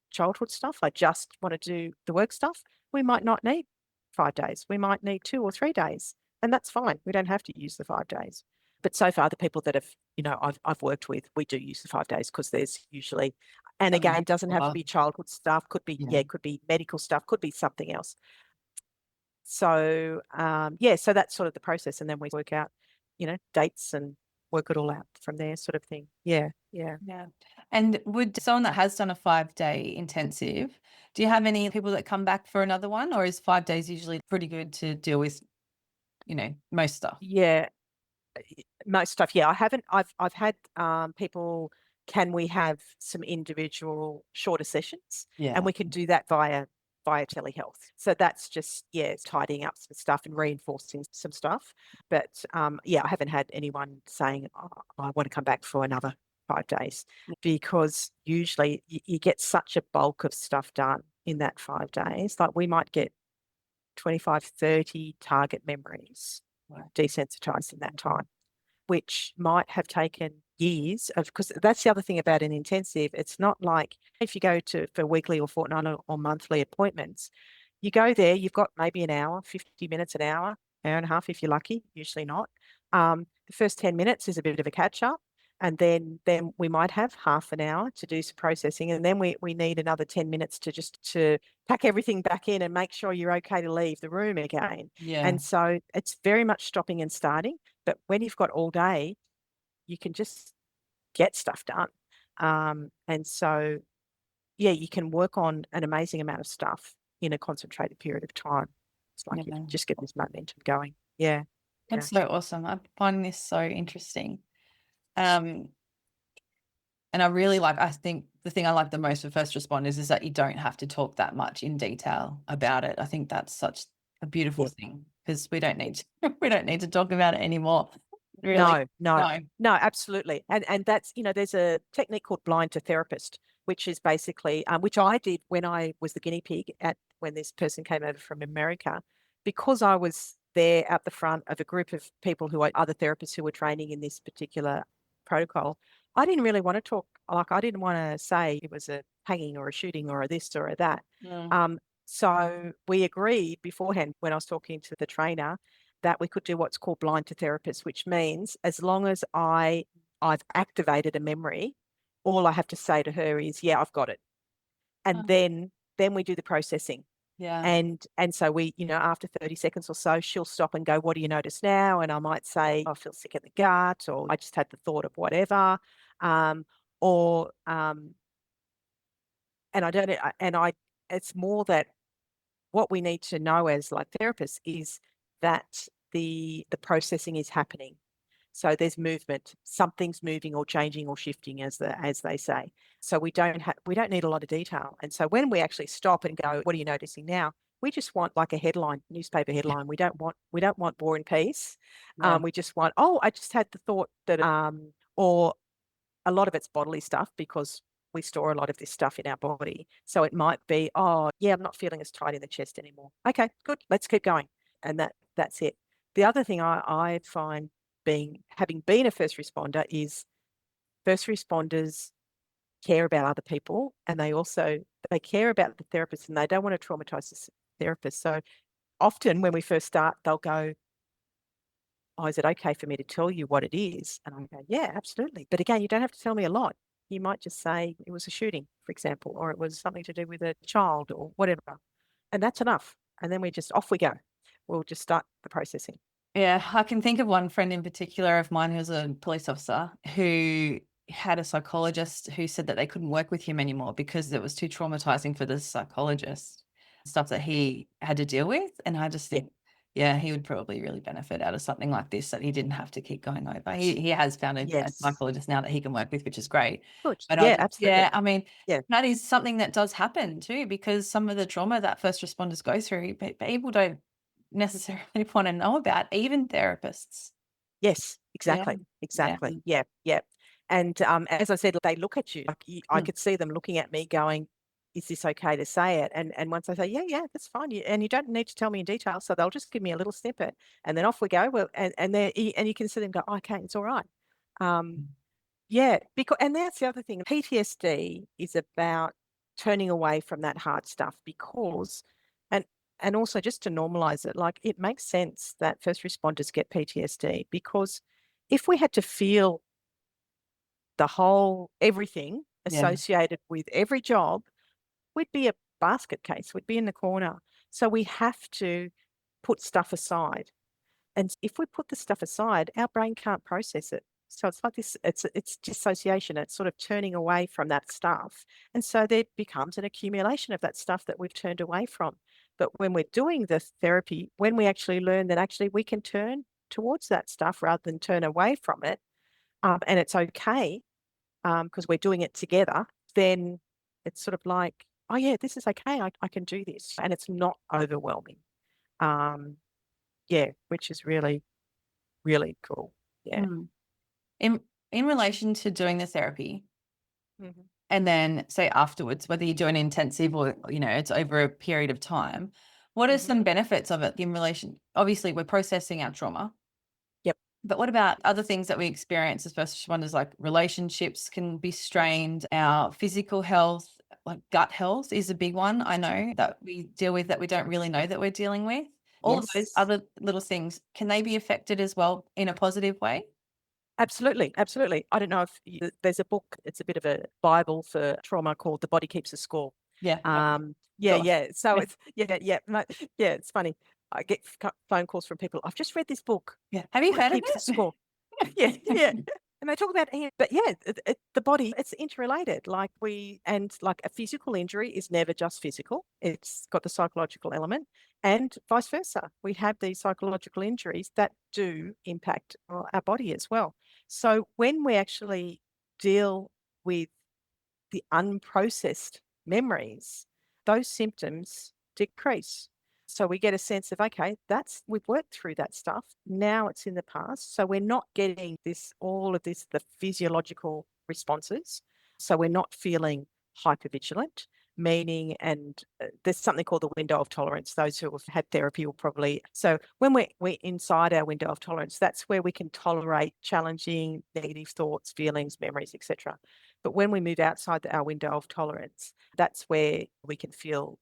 childhood stuff, I just want to do the work stuff, we might not need 5 days. We might need 2 or 3 days. And that's fine. We don't have to use the 5 days. But so far, the people that have, I've worked with, we do use the 5 days because there's usually, and Something again, doesn't have to be childhood stuff, could be, Yeah. could be medical stuff, could be something else. So, so that's sort of the process. And then we work out, dates and work it all out from there sort of thing. Yeah, yeah. Yeah. And would someone that has done a 5-day intensive, do you have any people that come back for another one, or is 5 days usually pretty good to deal with, most stuff? Yeah, most stuff. Yeah, I've had people, can we have some individual shorter sessions? And Yeah. we can do that via telehealth. So that's just, tidying up some stuff and reinforcing some stuff. But I haven't had anyone saying, oh, I want to come back for another 5 days, because usually you get such a bulk of stuff done in that 5 days. Like we might get 25, 30 target memories desensitized in that time, which might have taken years of, because that's the other thing about an intensive. It's not like if you go for weekly or fortnightly or monthly appointments, you go there, you've got maybe an hour, 50 minutes, an hour and a half if you're lucky, usually not. The first 10 minutes is a bit of a catch up. And then we might have half an hour to do some processing. And then we need another 10 minutes to pack everything back in and make sure you're okay to leave the room again. Yeah. And so it's very much stopping and starting. But when you've got all day, you can just get stuff done. And so, you can work on an amazing amount of stuff in a concentrated period of time. It's like you Yeah. just get this momentum going. Yeah. That's so awesome. I'm finding this so interesting. And I think the thing I like the most for first responders is that you don't have to talk that much in detail about it. I think that's such a beautiful thing because we don't need to, we don't need to talk about it anymore. Really. No, absolutely. And that's, there's a technique called blind to therapist, which is basically, which I did when I was the guinea pig when this person came over from America, because I was there at the front of a group of people who are other therapists who were training in this particular protocol. I didn't really want to talk, like I didn't want to say it was a hanging or a shooting or a this or a that. So we agreed beforehand when I was talking to the trainer that we could do what's called blind to therapist, which means as long as I've activated a memory, all I have to say to her is, yeah, I've got it. And then then we do the processing. Yeah. And so we, after 30 seconds or so, she'll stop and go, "What do you notice now?" And I might say, "I feel sick in the gut," or "I just had the thought of whatever." Or and I don't and I it's more that what we need to know as like therapists is that the processing is happening. So there's movement, something's moving or changing or shifting, as they say. So we don't need a lot of detail. And so when we actually stop and go, "What are you noticing now?" We just want like a headline, newspaper headline. We don't want War and Peace. Yeah. We just want, "Oh, I just had the thought that," or a lot of it's bodily stuff because we store a lot of this stuff in our body. So it might be, "Oh, yeah, I'm not feeling as tight in the chest anymore." Okay, good. Let's keep going. And that's it. The other thing I find, having been a first responder, is first responders care about other people, and they care about the therapist, and they don't want to traumatize the therapist. So often when we first start, they'll go, "Oh, is it okay for me to tell you what it is?" And I go, "Yeah, absolutely." But again, you don't have to tell me a lot. You might just say it was a shooting, for example, or it was something to do with a child or whatever. And that's enough. And then off we go. We'll just start the processing. Yeah, I can think of one friend in particular of mine who's a police officer who had a psychologist who said that they couldn't work with him anymore because it was too traumatizing for the psychologist, stuff that he had to deal with. And I just Yeah. think, yeah, he would probably really benefit out of something like this that he didn't have to keep going over. He has found a Yes. psychologist now that he can work with, which is great. Good. But Yeah, absolutely. I mean, Yeah. that is something that does happen too, because some of the trauma that first responders go through, people don't necessarily want to know about, even therapists. Yes, Yeah, exactly. yeah, Exactly. Yeah. Yeah. And as I said, they look at you. Like I mm, could see them looking at me going, "Is this okay to say it?" And once I say, "Yeah, yeah, that's fine," and you don't need to tell me in detail, so they'll just give me a little snippet, and then off we go. Well, and you can see them go, "Oh, okay, it's all right." Um, mm, Yeah, because and that's the other thing. PTSD is about turning away from that hard stuff because and and also just to normalize it, like it makes sense that first responders get PTSD because if we had to feel the whole everything yeah, associated with every job, we'd be a basket case, we'd be in the corner. So we have to put stuff aside. And if we put the stuff aside, our brain can't process it. So it's like this, it's dissociation. It's sort of turning away from that stuff. And so there becomes an accumulation of that stuff that we've turned away from. But when we're doing the therapy, when we actually learn that actually we can turn towards that stuff rather than turn away from it, and it's okay because we're doing it together, then it's sort of like, "Oh yeah, this is okay. I can do this." And it's not overwhelming. Um, yeah, which is really, really cool. Yeah. mm. In in relation to doing the therapy, Mhm. and then say afterwards, whether you do an intensive or, it's over a period of time, what are Mhm. some benefits of it in relation? Obviously, we're processing our trauma, Yep. but what about other things that we experience as first responders, like relationships can be strained, our physical health, like gut health is a big one I know that we deal with that we don't really know that we're dealing with. All of those Yes. other little things, can they be affected as well in a positive way? Absolutely, absolutely. I don't know if there's a book, it's a bit of a Bible for trauma called The Body Keeps a Score. Yeah. Yeah, Sure. yeah. So it's yeah, yeah, it's funny. I get phone calls from people. "I've just read this book. Yeah. Have you Body heard of keeps a it? score." Yeah, yeah. And they talk about but yeah, the body, it's interrelated. Like like a physical injury is never just physical. It's got the psychological element and vice versa. We have these psychological injuries that do impact our body as well. So when we actually deal with the unprocessed memories, those symptoms decrease. So we get a sense of, okay, we've worked through that stuff. Now it's in the past. So we're not getting all of this, the physiological responses. So we're not feeling hypervigilant, meaning, and there's something called the window of tolerance. Those who have had therapy will probably, so when we're inside our window of tolerance, that's where we can tolerate challenging negative thoughts, feelings, memories, etc. But when we move outside our window of tolerance, that's where we can feel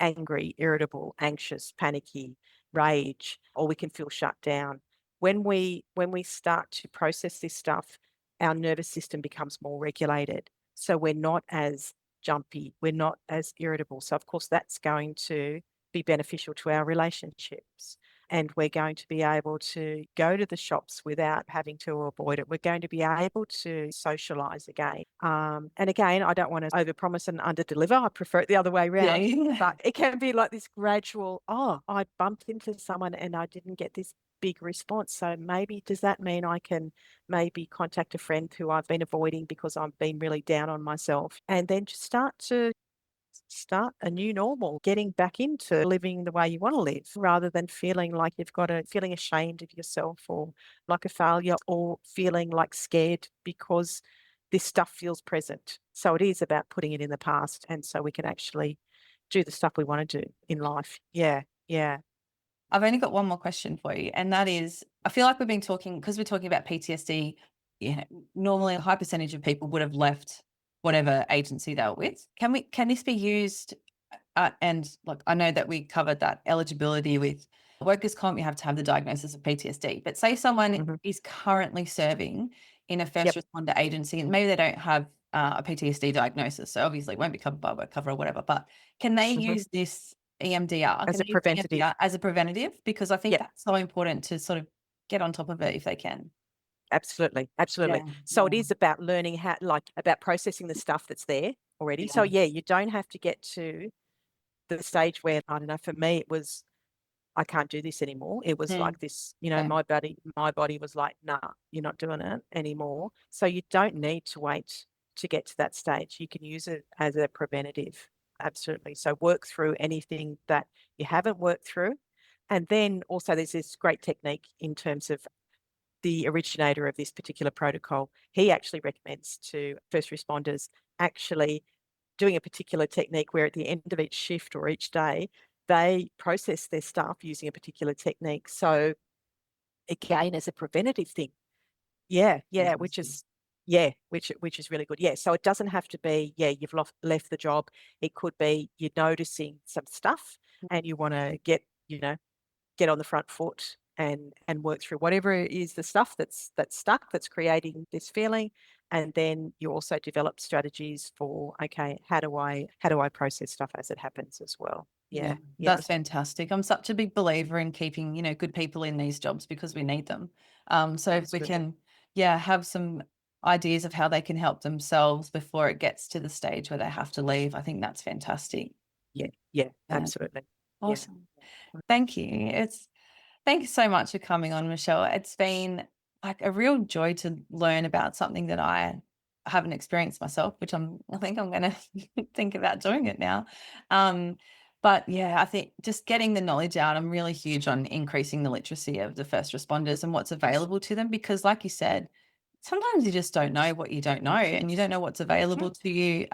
angry, irritable, anxious, panicky, rage, or we can feel shut down. When we start to process this stuff, our nervous system becomes more regulated. So we're not as jumpy, we're not as irritable. So of course that's going to be beneficial to our relationships. And we're going to be able to go to the shops without having to avoid it. We're going to be able to socialise again. And again, I don't want to overpromise and underdeliver. I prefer it the other way around. Yeah. But it can be like this gradual, oh, I bumped into someone and I didn't get this big response. So maybe, does that mean I can maybe contact a friend who I've been avoiding because I've been really down on myself, and then just start a new normal, getting back into living the way you want to live, rather than feeling like feeling ashamed of yourself or like a failure, or feeling like scared because this stuff feels present. So it is about putting it in the past, and so we can actually do the stuff we want to do in life. Yeah. Yeah. I've only got one more question for you, and that is, I feel like we've been talking, because we're talking about PTSD, normally a high percentage of people would have left whatever agency they were with. Can this be used, and like, I know that we covered that eligibility with workers' comp, you have to have the diagnosis of PTSD, but say someone is currently serving in a first responder agency and maybe they don't have a PTSD diagnosis, so obviously it won't be covered by work cover or whatever, but can they use this EMDR? As a preventative. EMDR as a preventative? Because I think that's so important to sort of get on top of it if they can. Absolutely. Absolutely. Yeah, So it is about learning how, about processing the stuff that's there already. So you don't have to get to the stage where, I don't know, for me, it was, I can't do this anymore. It was like this, my body was like, nah, you're not doing it anymore. So you don't need to wait to get to that stage. You can use it as a preventative. Absolutely. So work through anything that you haven't worked through. And then also there's this great technique in terms of the originator of this particular protocol. He actually recommends to first responders actually doing a particular technique where at the end of each shift or each day, they process their stuff using a particular technique. So again, as a preventative thing. Yeah, which is really good. Yeah. So it doesn't have to be, you've left the job. It could be you're noticing some stuff and you want to get on the front foot and work through whatever is the stuff that's stuck, that's creating this feeling. And then you also develop strategies for, okay, how do I process stuff as it happens as well? Yeah. That's fantastic. I'm such a big believer in keeping, good people in these jobs because we need them. So if we can, have some ideas of how they can help themselves before it gets to the stage where they have to leave, I think that's fantastic. Yeah, absolutely. Awesome. Thank you. Thanks so much for coming on, Michelle. It's been like a real joy to learn about something that I haven't experienced myself, which I think I'm going to think about doing it now. But I think just getting the knowledge out, I'm really huge on increasing the literacy of the first responders and what's available to them, because like you said, sometimes you just don't know what you don't know, and you don't know what's available to you.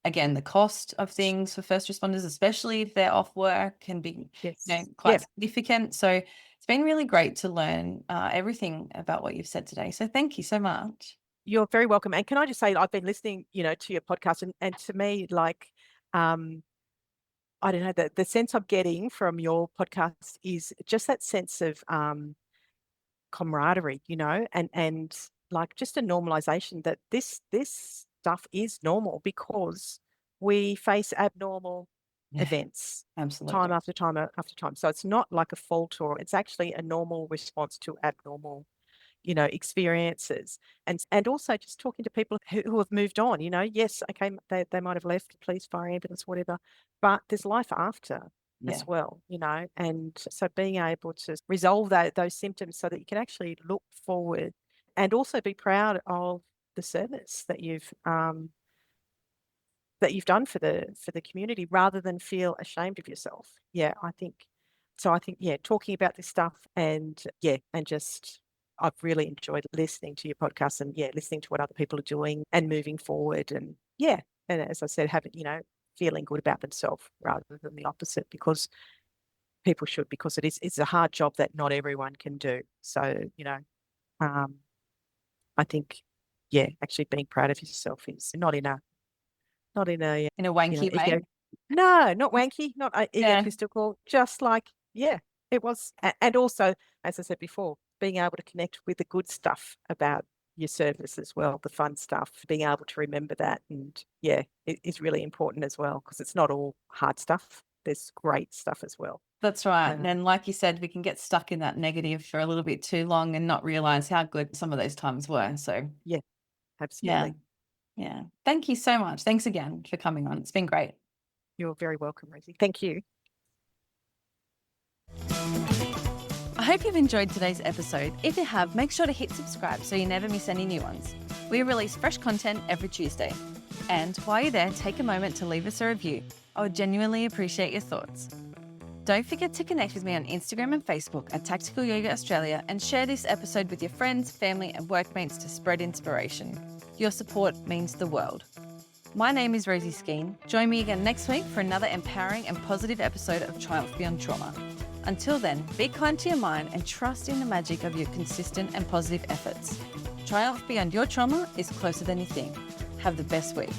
Again, the cost of things for first responders, especially if they're off work, can be quite significant. So it's been really great to learn everything about what you've said today. So thank you so much. You're very welcome. And can I just say, I've been listening, to your podcast, and to me, like, I don't know, the sense I'm getting from your podcast is just that sense of camaraderie, and like just a normalization that this stuff is normal, because we face abnormal events Absolutely. time after time after time. So it's not like a fault, or it's actually a normal response to abnormal experiences. And also just talking to people who have moved on, yes, okay, they might have left police, fire ambulance, whatever, but there's life after as well, and so being able to resolve those symptoms so that you can actually look forward and also be proud of the service that you've done for the community, rather than feel ashamed of yourself. I think talking about this stuff, and just I've really enjoyed listening to your podcast, and listening to what other people are doing and moving forward, and as I said, having feeling good about themselves rather than the opposite, because people should, because it's a hard job that not everyone can do. So I think actually being proud of yourself is not in a wanky way. No, not wanky, not egotistical, just like, it was. And also, as I said before, being able to connect with the good stuff about your service as well, the fun stuff, being able to remember that. And yeah, it is really important as well, because it's not all hard stuff. There's great stuff as well. That's right. And like you said, we can get stuck in that negative for a little bit too long and not realize how good some of those times were. So Yeah, absolutely. Yeah. Thank you so much. Thanks again for coming on. It's been great. You're very welcome, Rosie. Thank you. I hope you've enjoyed today's episode. If you have, make sure to hit subscribe so you never miss any new ones. We release fresh content every Tuesday. And while you're there, take a moment to leave us a review. I would genuinely appreciate your thoughts. Don't forget to connect with me on Instagram and Facebook at Tactical Yoga Australia and share this episode with your friends, family and workmates to spread inspiration. Your support means the world. My name is Rosie Skeen. Join me again next week for another empowering and positive episode of Triumph Beyond Trauma. Until then, be kind to your mind and trust in the magic of your consistent and positive efforts. Triumph beyond your trauma is closer than you think. Have the best week.